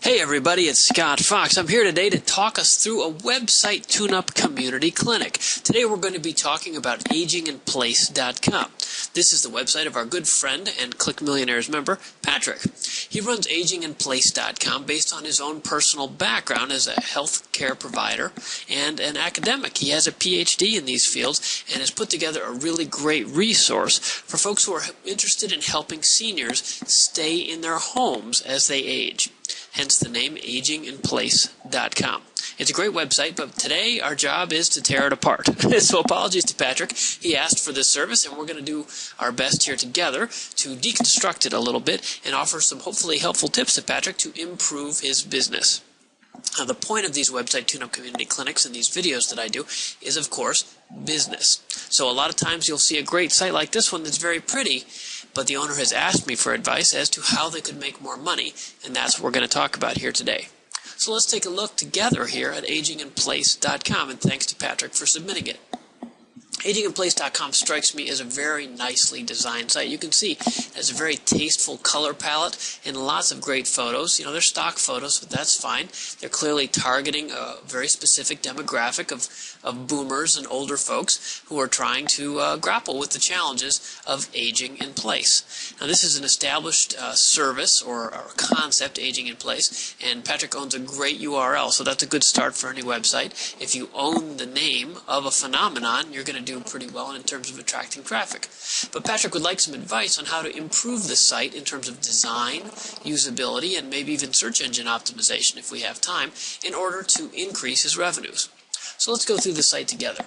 Hey everybody, it's Scott Fox. I'm here today to talk us through a website tune-up community clinic. Today we're going to be talking about aginginplace.com. This is the website of our good friend and Click Millionaires member, Patrick. He runs aginginplace.com based on his own personal background as a healthcare provider and an academic. He has a PhD in these fields and has put together a really great resource for folks who are interested in helping seniors stay in their homes as they age. Hence the name aginginplace.com. It's a great website, but today our job is to tear it apart. So apologies to Patrick. He asked for this service, and we're going to do our best here together to deconstruct it a little bit and offer some hopefully helpful tips to Patrick to improve his business. Now, the point of these website tune-up community clinics and these videos that I do is, of course, business. So a lot of times you'll see a great site like this one that's very pretty, but the owner has asked me for advice as to how they could make more money, and that's what we're going to talk about here today. So let's take a look together here at aginginplace.com, and thanks to Patrick for submitting it. aginginplace.com strikes me as a very nicely designed site. You can see it has a very tasteful color palette and lots of great photos. You know, they're stock photos, but that's fine. They're clearly targeting a very specific demographic of boomers and older folks who are trying to grapple with the challenges of aging in place. Now, this is an established service or concept, aging in place, and Patrick owns a great URL, so that's a good start for any website. If you own the name of a phenomenon, you're going to do pretty well in terms of attracting traffic. But Patrick would like some advice on how to improve the site in terms of design, usability, and maybe even search engine optimization if we have time, in order to increase his revenues. So let's go through the site together.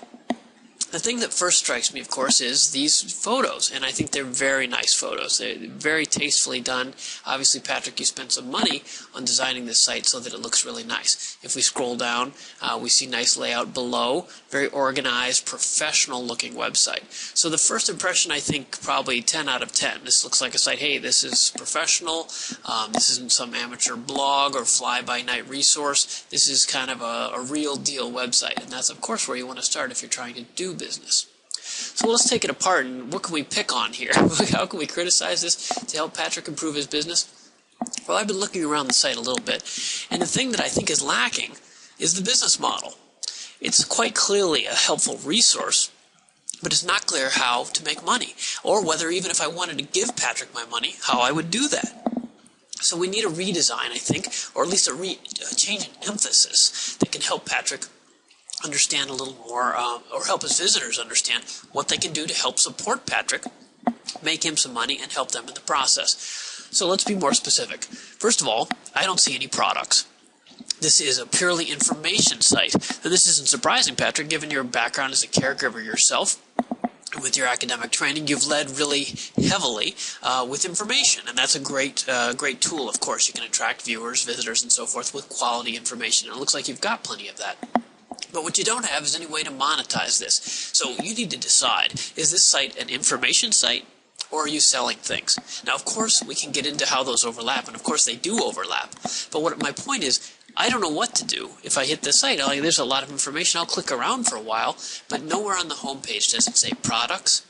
The thing that first strikes me, of course, is these photos, and I think they're very nice photos. They're very tastefully done. Obviously, Patrick, you spent some money on designing this site so that it looks really nice. If we scroll down, we see nice layout below, very organized, professional-looking website. So the first impression, I think, probably 10 out of 10. This looks like a site, hey, this is professional. This isn't some amateur blog or fly-by-night resource. This is kind of a real-deal website, and that's, of course, where you want to start if you're trying to do business. So let's take it apart, and what can we pick on here? How can we criticize this to help Patrick improve his business? Well, I've been looking around the site a little bit, and the thing that I think is lacking is the business model. It's quite clearly a helpful resource, but it's not clear how to make money, or whether even if I wanted to give Patrick my money, how I would do that. So we need a redesign, I think, or at least a change in emphasis that can help Patrick understand a little more, or help his visitors understand what they can do to help support Patrick, make him some money, and help them in the process. So let's be more specific. First of all, I don't see any products. This is a purely information site. Now, this isn't surprising, Patrick, given your background as a caregiver yourself. With your academic training, you've led really heavily with information, and that's a great tool, of course. You can attract viewers, visitors, and so forth with quality information, and it looks like you've got plenty of that. But what you don't have is any way to monetize this. So you need to decide, is this site an information site, or are you selling things? Now, of course, we can get into how those overlap, and of course they do overlap. But my point is, I don't know what to do if I hit this site. There's a lot of information. I'll click around for a while, but nowhere on the home page does it say products.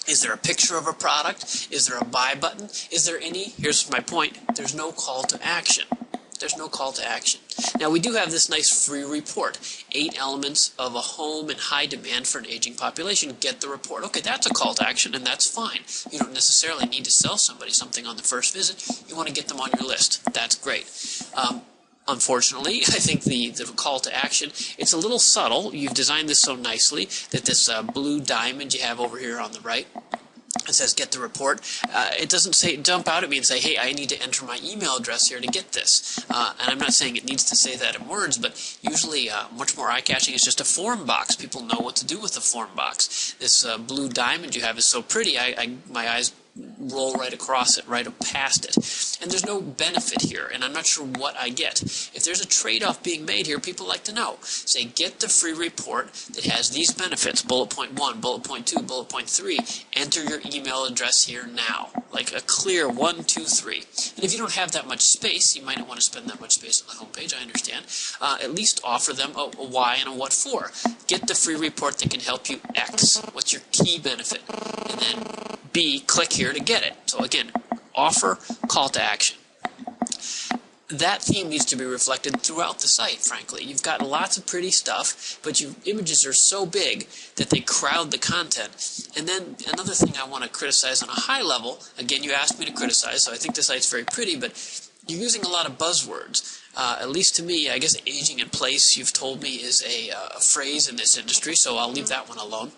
Is there a picture of a product? Is there a buy button? Is there any? Here's my point. There's no call to action. There's no call to action. Now, we do have this nice free report, 8 elements of a home in high demand for an aging population. Get the report. Okay, that's a call to action, and that's fine. You don't necessarily need to sell somebody something on the first visit. You want to get them on your list. That's great. Unfortunately, I think the call to action, it's a little subtle. You've designed this so nicely that this blue diamond you have over here on the right, it says get the report. It doesn't say dump out at me and say, hey, I need to enter my email address here to get this. And I'm not saying it needs to say that in words, but usually much more eye-catching is just a form box. People know what to do with the form box. This blue diamond you have is so pretty, my eyes roll right across it, right past it. And there's no benefit here, and I'm not sure what I get. If there's a trade-off being made here, people like to know. Say, get the free report that has these benefits, bullet point 1, bullet point 2, bullet point 3. Enter your email address here now. Like a clear 1, 2, 3. And if you don't have that much space, you might not want to spend that much space on the homepage, I understand. At least offer them a why and a what for. Get the free report that can help you X. What's your key benefit? And then B, click here to get it. So again, offer, call to action. that theme needs to be reflected throughout the site, frankly. You've got lots of pretty stuff, but your images are so big that they crowd the content. And then another thing I want to criticize on a high level, again, you asked me to criticize, so I think the site's very pretty, but you're using a lot of buzzwords. At least to me, I guess aging in place, you've told me, is a phrase in this industry, so I'll leave that one alone.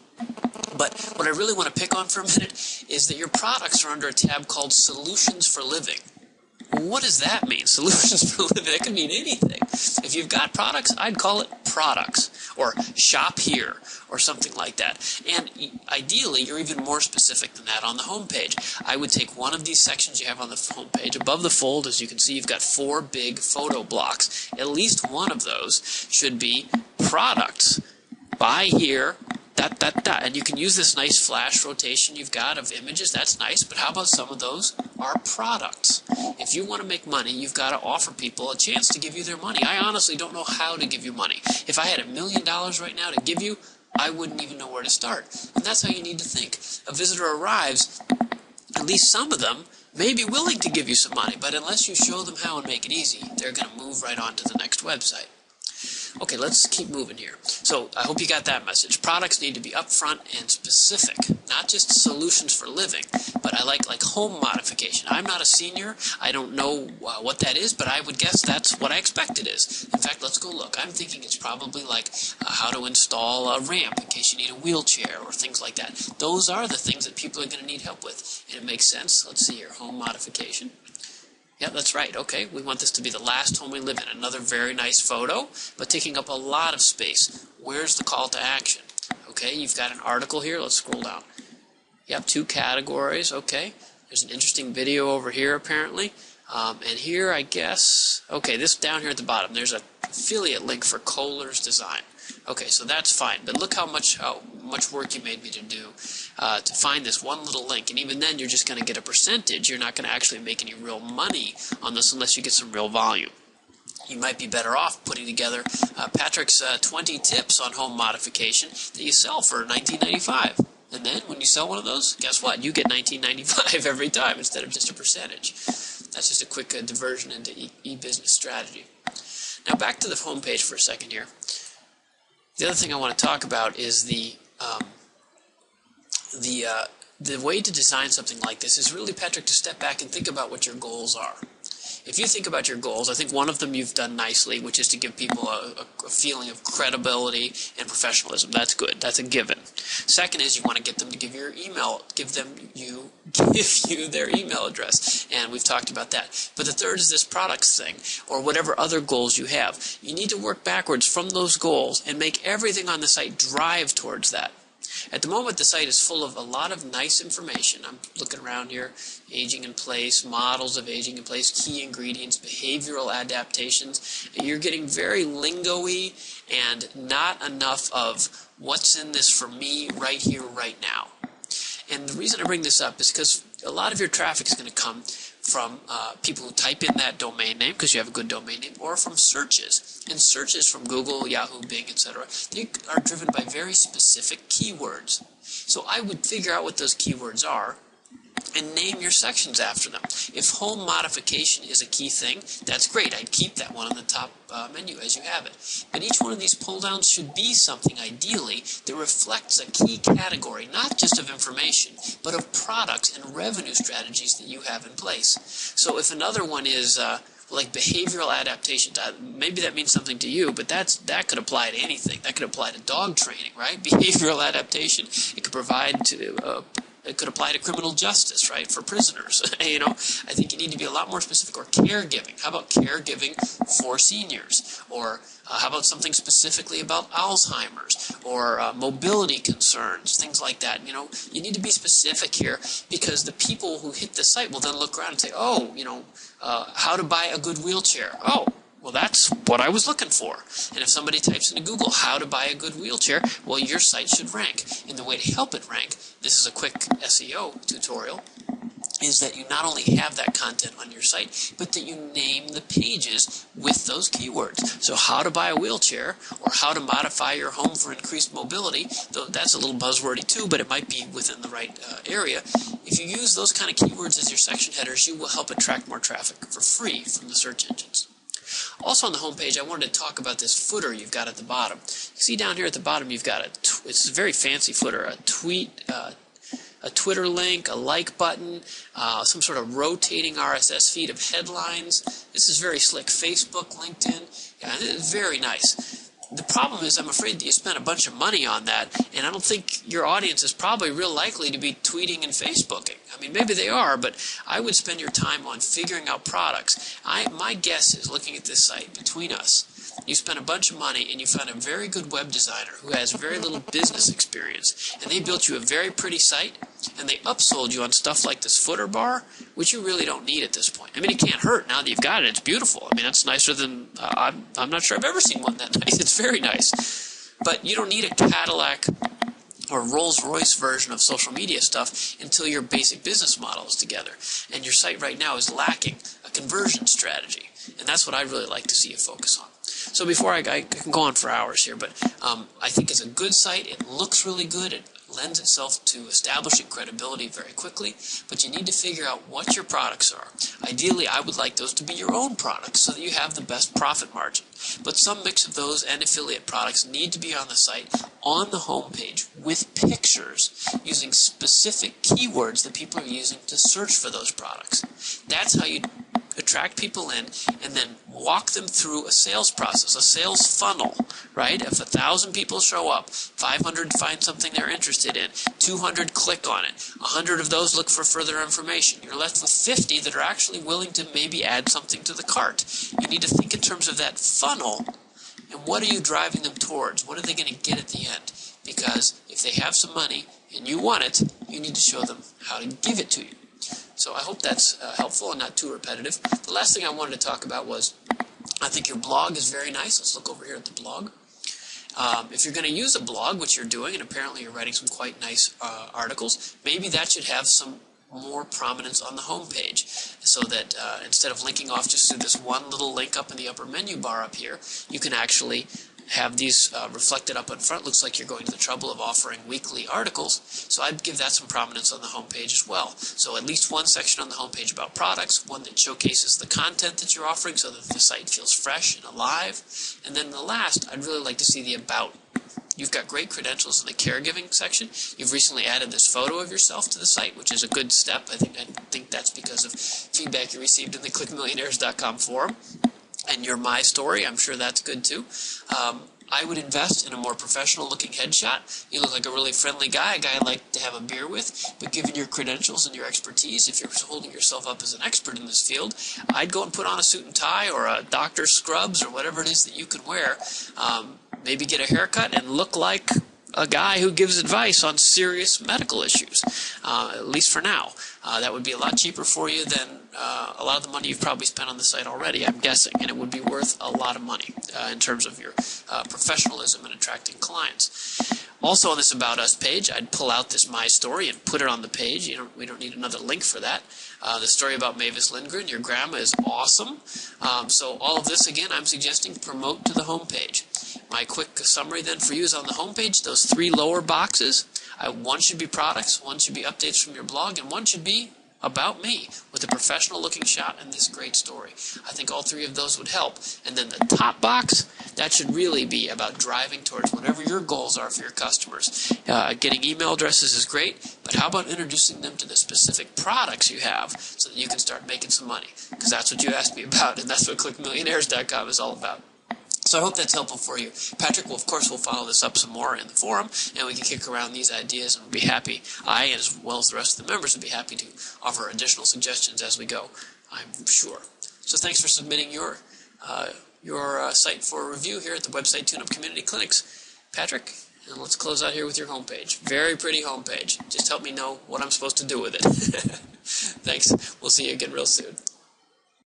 But what I really want to pick on for a minute is that your products are under a tab called Solutions for Living. What does that mean? Solutions for living? That could mean anything. If you've got products, I'd call it products, or shop here, or something like that. And ideally, you're even more specific than that on the home page. I would take one of these sections you have on the home page. Above the fold, as you can see, you've got 4 big photo blocks. At least one of those should be products. Buy here, ... And you can use this nice flash rotation you've got of images. That's nice, but how about some of those are products? If you want to make money, you've got to offer people a chance to give you their money. I honestly don't know how to give you money. If I had $1 million right now to give you, I wouldn't even know where to start. And that's how you need to think. A visitor arrives, at least some of them may be willing to give you some money, but unless you show them how and make it easy, they're going to move right on to the next website. Okay, let's keep moving here. So I hope you got that message. Products need to be upfront and specific, not just solutions for living, but I like home modification. I'm not a senior. I don't know what that is, but I would guess that's what I expect it is. In fact, let's go look. I'm thinking it's probably like how to install a ramp in case you need a wheelchair or things like that. Those are the things that people are going to need help with, and it makes sense. Let's see here, home modification. Yeah, that's right. Okay, we want this to be the last home we live in. Another very nice photo, but taking up a lot of space. Where's the call to action? Okay, you've got an article here. Let's scroll down. Yep, 2 categories. Okay, there's an interesting video over here, apparently. And here, I guess... Okay, this down here at the bottom, there's an affiliate link for Kohler's Design. Okay, so that's fine, but look how much work you made me to do to find this one little link, and even then you're just going to get a percentage. You're not going to actually make any real money on this unless you get some real volume. You might be better off putting together Patrick's 20 tips on home modification that you sell for $19.95. And then when you sell one of those, guess what? You get $19.95 every time instead of just a percentage. That's just a quick diversion into e-business strategy. Now back to the home page for a second here. The other thing I want to talk about is the way to design something like this is really, Patrick, to step back and think about what your goals are. If you think about your goals, I think one of them you've done nicely, which is to give people a feeling of credibility and professionalism. That's good. That's a given. Second is you want to get them to give you their email address, and we've talked about that. But the third is this products thing, or whatever other goals you have. You need to work backwards from those goals and make everything on the site drive towards that. At the moment, the site is full of a lot of nice information. I'm looking around here. Aging in place, models of aging in place, key ingredients, behavioral adaptations. You're getting very lingo-y and not enough of what's in this for me right here, right now. And the reason I bring this up is because a lot of your traffic is going to come from people who type in that domain name because you have a good domain name, or from searches. And searches from Google, Yahoo, Bing, etc., they are driven by very specific keywords. So I would figure out what those keywords are and name your sections after them. If home modification is a key thing, that's great. I'd keep that one on the top menu as you have it. But each one of these pull-downs should be something, ideally, that reflects a key category, not just of information, but of products and revenue strategies that you have in place. So if another one is like behavioral adaptation, maybe that means something to you, but that could apply to anything. That could apply to dog training, right? Behavioral adaptation. It could provide to... It could apply to criminal justice, right, for prisoners. I think you need to be a lot more specific. Or caregiving. How about caregiving for seniors? Or how about something specifically about Alzheimer's? Or mobility concerns, things like that. You need to be specific here, because the people who hit the site will then look around and say, oh, how to buy a good wheelchair. Oh, well, that's what I was looking for. And if somebody types into Google, how to buy a good wheelchair, well, your site should rank. And the way to help it rank, this is a quick SEO tutorial, is that you not only have that content on your site, but that you name the pages with those keywords. So how to buy a wheelchair, or how to modify your home for increased mobility, though that's a little buzzwordy too, but it might be within the right area. If you use those kind of keywords as your section headers, you will help attract more traffic for free from the search engines. Also on the home page, I wanted to talk about this footer you've got at the bottom. You see down here at the bottom, you've got it's a very fancy footer, a Twitter link, a like button, some sort of rotating RSS feed of headlines. This is very slick. Facebook, LinkedIn, yeah, it's very nice. The problem is, I'm afraid that you spent a bunch of money on that, and I don't think your audience is probably real likely to be tweeting and Facebooking. I mean, maybe they are, but I would spend your time on figuring out products. My guess is, looking at this site, between us, you spent a bunch of money and you found a very good web designer who has very little business experience, and they built you a very pretty site, and they upsold you on stuff like this footer bar, which you really don't need at this point. I mean, it can't hurt now that you've got it. It's beautiful. I mean, that's nicer than, I'm not sure I've ever seen one that nice. It's very nice. But you don't need a Cadillac or Rolls-Royce version of social media stuff until your basic business model is together. And your site right now is lacking a conversion strategy. And that's what I'd really like to see you focus on. So before I can go on for hours here, but I think it's a good site. It looks really good. It lends itself to establishing credibility very quickly, but you need to figure out what your products are. Ideally, I would like those to be your own products so that you have the best profit margin. But some mix of those and affiliate products need to be on the site, on the home page, with pictures, using specific keywords that people are using to search for those products. That's how you attract people in, and then walk them through a sales process, a sales funnel, right? If 1,000 people show up, 500 find something they're interested in, 200 click on it, 100 of those look for further information. You're left with 50 that are actually willing to maybe add something to the cart. You need to think in terms of that funnel, and what are you driving them towards? What are they going to get at the end? Because if they have some money and you want it, you need to show them how to give it to you. So I hope that's helpful and not too repetitive. The last thing I wanted to talk about was, I think your blog is very nice. Let's look over here at the blog. If you're going to use a blog, which you're doing, and apparently you're writing some quite nice articles, maybe that should have some more prominence on the home page, so that instead of linking off just through this one little link up in the upper menu bar up here, you can actually have these reflected up in front. Looks like you're going to the trouble of offering weekly articles, so I'd give that some prominence on the home page as well. So at least one section on the home page about products, one that showcases the content that you're offering so that the site feels fresh and alive, and then the last, I'd really like to see the about. You've got great credentials in the caregiving section. You've recently added this photo of yourself to the site, which is a good step. I think that's because of feedback you received in the clickmillionaires.com forum. And your My Story, I'm sure that's good too. I would invest in a more professional looking headshot. You look like a really friendly guy, a guy I'd like to have a beer with, but given your credentials and your expertise, if you're holding yourself up as an expert in this field, I'd go and put on a suit and tie or a doctor's scrubs or whatever it is that you can wear. Maybe get a haircut and look like a guy who gives advice on serious medical issues, at least for now. That would be a lot cheaper for you than a lot of the money you've probably spent on the site already, I'm guessing, and it would be worth a lot of money in terms of your professionalism and attracting clients. Also on this About Us page, I'd pull out this My Story and put it on the page. We don't need another link for that. The story about Mavis Lindgren, your grandma, is awesome. So all of this, again, I'm suggesting promote to the home page. My quick summary then for you is on the home page, those three lower boxes. One should be products, one should be updates from your blog, and one should be about me with a professional looking shot and this great story. I think all three of those would help. And then the top box, that should really be about driving towards whatever your goals are for your customers. Getting email addresses is great, but how about introducing them to the specific products you have so that you can start making some money? Because that's what you asked me about, and that's what clickmillionaires.com is all about. So I hope that's helpful for you. Patrick will, of course, will follow this up some more in the forum, and we can kick around these ideas, and we'll be happy. I, as well as the rest of the members, would be happy to offer additional suggestions as we go, I'm sure. So thanks for submitting your site for review here at the website TuneUp Community Clinics. Patrick, and let's close out here with your homepage. Very pretty homepage. Just help me know what I'm supposed to do with it. Thanks. We'll see you again real soon.